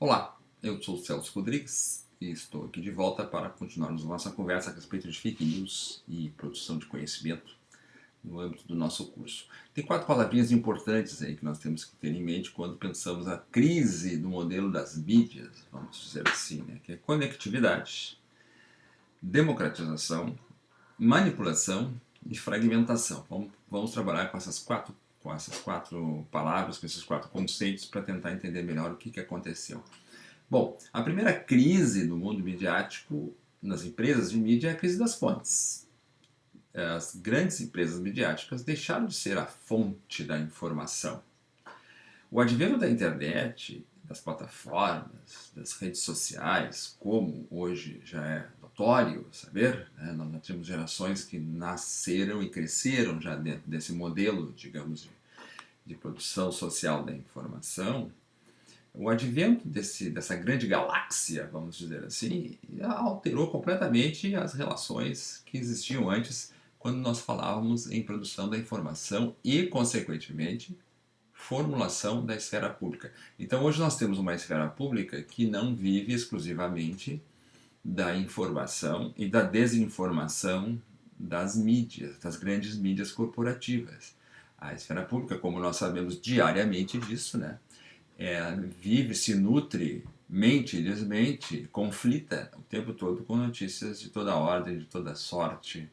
Olá, eu sou o Celso Rodrigues e estou aqui de volta para continuarmos a nossa conversa a respeito de fake news e produção de conhecimento no âmbito do nosso curso. Tem 4 palavrinhas importantes aí que nós temos que ter em mente quando pensamos a crise do modelo das mídias, vamos dizer assim, né? Que é conectividade, democratização, manipulação e fragmentação. Vamos trabalhar com essas quatro palavras, com esses 4 conceitos para tentar entender melhor o que aconteceu. Bom, a primeira crise no mundo midiático, nas empresas de mídia, é a crise das fontes. As grandes empresas midiáticas deixaram de ser a fonte da informação. O advento da internet, das plataformas, das redes sociais, como hoje já é notório saber, né? Nós já temos gerações que nasceram e cresceram já dentro desse modelo, digamos, de produção social da informação. O advento dessa grande galáxia, vamos dizer assim, alterou completamente as relações que existiam antes quando nós falávamos em produção da informação e, consequentemente, formulação da esfera pública. Então, hoje nós temos uma esfera pública que não vive exclusivamente da informação e da desinformação das mídias, das grandes mídias corporativas. A esfera pública, como nós sabemos diariamente disso, né? Vive, se nutre, mente e desmente, conflita o tempo todo com notícias de toda ordem, de toda sorte,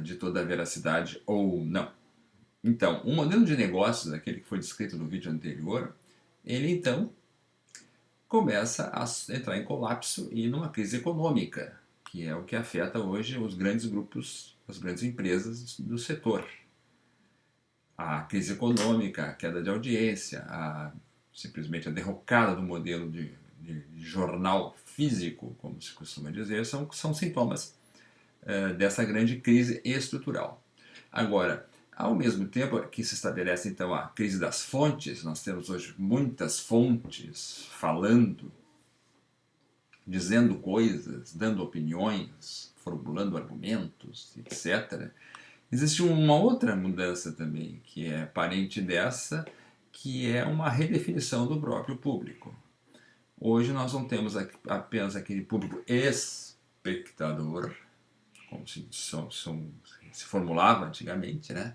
de toda veracidade ou não. Então, o modelo de negócios, aquele que foi descrito no vídeo anterior, ele então começa a entrar em colapso e numa crise econômica, que é o que afeta hoje os grandes grupos, as grandes empresas do setor. A crise econômica, a queda de audiência, simplesmente a derrocada do modelo de jornal físico, como se costuma dizer, são sintomas dessa grande crise estrutural. Agora, ao mesmo tempo que se estabelece então a crise das fontes, nós temos hoje muitas fontes falando, dizendo coisas, dando opiniões, formulando argumentos, etc. Existe uma outra mudança também, que é parente dessa, que é uma redefinição do próprio público. Hoje nós não temos apenas aquele público espectador, como se formulava antigamente, né?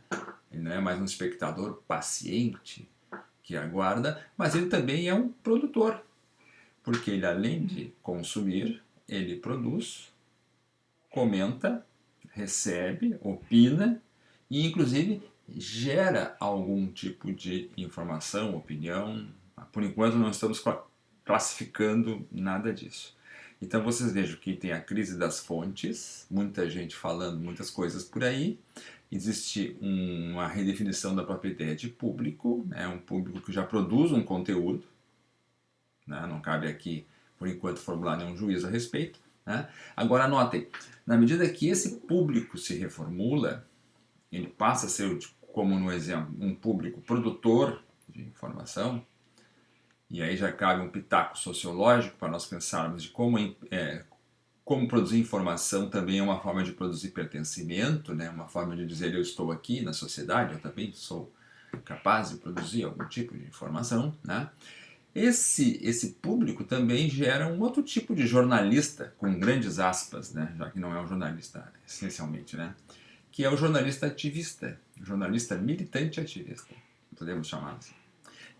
Ele não é mais um espectador paciente que aguarda, mas ele também é um produtor, porque ele, além de consumir, ele produz, comenta, recebe, opina e, inclusive, gera algum tipo de informação, opinião. Por enquanto, não estamos classificando nada disso. Então, vocês vejam que tem a crise das fontes, muita gente falando muitas coisas por aí. Existe uma redefinição da própria ideia de público, né? Um público que já produz um conteúdo, né? Não cabe aqui, por enquanto, formular nenhum juízo a respeito. Né? Agora, anotem, na medida que esse público se reformula, ele passa a ser, como no exemplo, um público produtor de informação, e aí já cabe um pitaco sociológico para nós pensarmos de como produzir informação também é uma forma de produzir pertencimento, né? Uma forma de dizer eu estou aqui na sociedade, eu também sou capaz de produzir algum tipo de informação. Né? Esse público também gera um outro tipo de jornalista, com grandes aspas, né? Já que não é um jornalista essencialmente, né? Que é o jornalista ativista, o jornalista militante ativista, podemos chamar assim.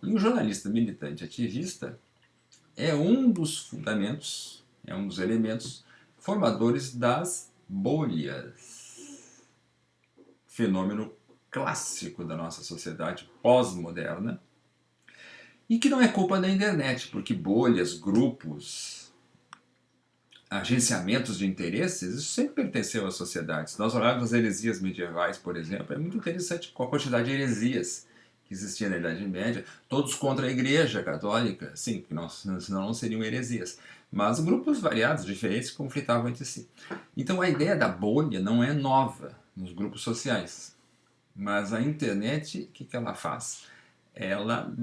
E o jornalista militante ativista é um dos fundamentos, é um dos elementos formadores das bolhas. Fenômeno clássico da nossa sociedade pós-moderna e que não é culpa da internet, porque bolhas, grupos, agenciamentos de interesses, isso sempre pertenceu à sociedade. Se nós olharmos as heresias medievais, por exemplo, é muito interessante com a quantidade de heresias que existia na Idade Média, todos contra a Igreja Católica, sim, senão não seriam heresias, mas grupos variados, diferentes, conflitavam entre si. Então a ideia da bolha não é nova nos grupos sociais, mas a internet, o que ela faz? Ela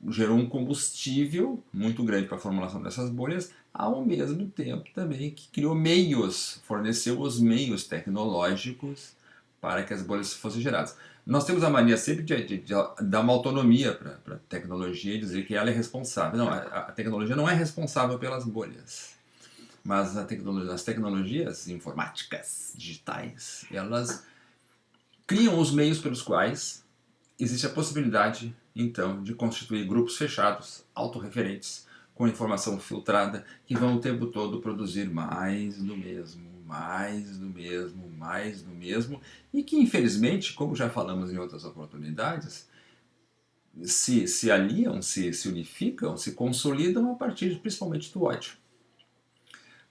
gerou um combustível muito grande para a formulação dessas bolhas, ao mesmo tempo também que criou meios, forneceu os meios tecnológicos para que as bolhas fossem geradas. Nós temos a mania sempre de dar uma autonomia para a tecnologia e dizer que ela é responsável. Não, a tecnologia não é responsável pelas bolhas, mas as tecnologias informáticas, digitais, elas criam os meios pelos quais existe a possibilidade, então, de constituir grupos fechados, autorreferentes, com informação filtrada, que vão o tempo todo produzir mais do mesmo, mais do mesmo, mais do mesmo, e que, infelizmente, como já falamos em outras oportunidades, se aliam, se unificam, se consolidam a partir principalmente do ódio.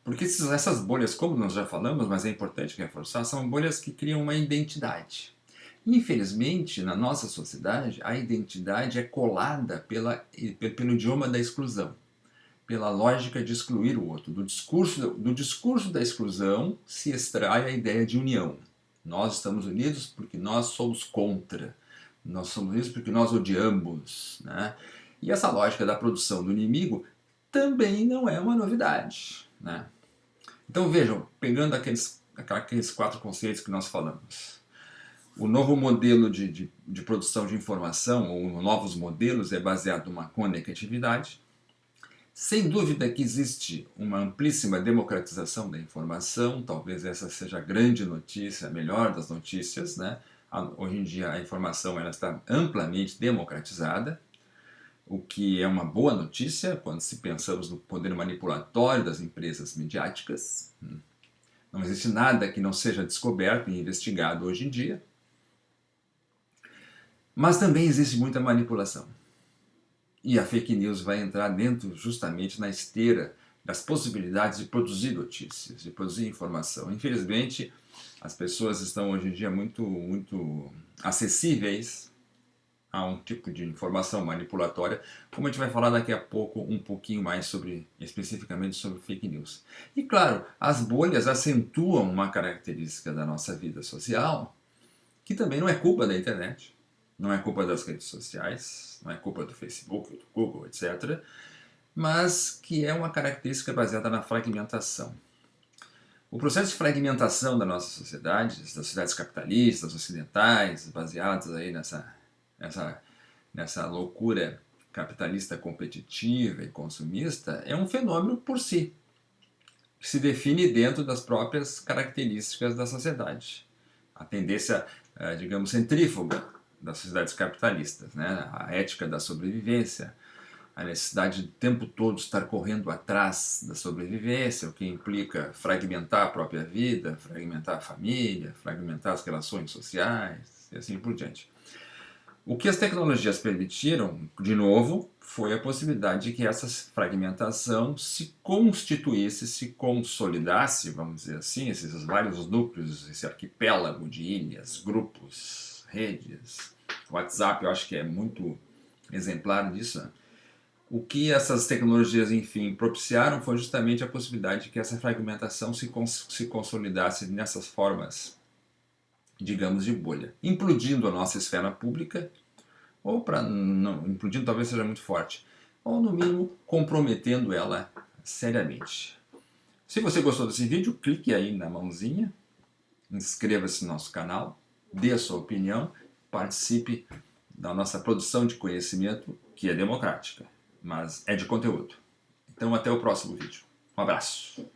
Porque essas bolhas, como nós já falamos, mas é importante reforçar, são bolhas que criam uma identidade. Infelizmente, na nossa sociedade, a identidade é colada pelo idioma da exclusão, pela lógica de excluir o outro. Do discurso da exclusão se extrai a ideia de união. Nós estamos unidos porque nós somos contra. Nós somos unidos porque nós odiamos. Né? E essa lógica da produção do inimigo também não é uma novidade. Né? Então vejam, pegando aqueles 4 conceitos que nós falamos. O novo modelo de produção de informação, ou novos modelos, é baseado numa conectividade. Sem dúvida que existe uma amplíssima democratização da informação, talvez essa seja a grande notícia, a melhor das notícias. Né? Hoje em dia a informação ela está amplamente democratizada, o que é uma boa notícia quando se pensamos no poder manipulatório das empresas midiáticas. Não existe nada que não seja descoberto e investigado hoje em dia. Mas também existe muita manipulação. E a fake news vai entrar dentro justamente na esteira das possibilidades de produzir notícias, de produzir informação. Infelizmente, as pessoas estão hoje em dia muito acessíveis a um tipo de informação manipulatória, como a gente vai falar daqui a pouco um pouquinho mais especificamente sobre fake news. E claro, as bolhas acentuam uma característica da nossa vida social, que também não é culpa da internet, não é culpa das redes sociais, não é culpa do Facebook, do Google, etc., mas que é uma característica baseada na fragmentação. O processo de fragmentação da nossa sociedade, das sociedades capitalistas, ocidentais, baseadas aí nessa loucura capitalista competitiva e consumista, é um fenômeno por si, que se define dentro das próprias características da sociedade. A tendência, digamos, centrífuga das sociedades capitalistas, né? A ética da sobrevivência, a necessidade de o tempo todo estar correndo atrás da sobrevivência, o que implica fragmentar a própria vida, fragmentar a família, fragmentar as relações sociais e assim por diante. O que as tecnologias permitiram, de novo, foi a possibilidade de que essa fragmentação se constituísse, se consolidasse, vamos dizer assim, esses vários núcleos, esse arquipélago de ilhas, grupos, redes. O WhatsApp eu acho que é muito exemplar disso. Né? O que essas tecnologias, enfim, propiciaram foi justamente a possibilidade de que essa fragmentação se consolidasse nessas formas, digamos, de bolha, implodindo a nossa esfera pública, ou implodindo talvez seja muito forte, ou no mínimo comprometendo ela seriamente. Se você gostou desse vídeo, clique aí na mãozinha, inscreva-se no nosso canal, dê a sua opinião, participe da nossa produção de conhecimento, que é democrática, mas é de conteúdo. Então até o próximo vídeo. Um abraço!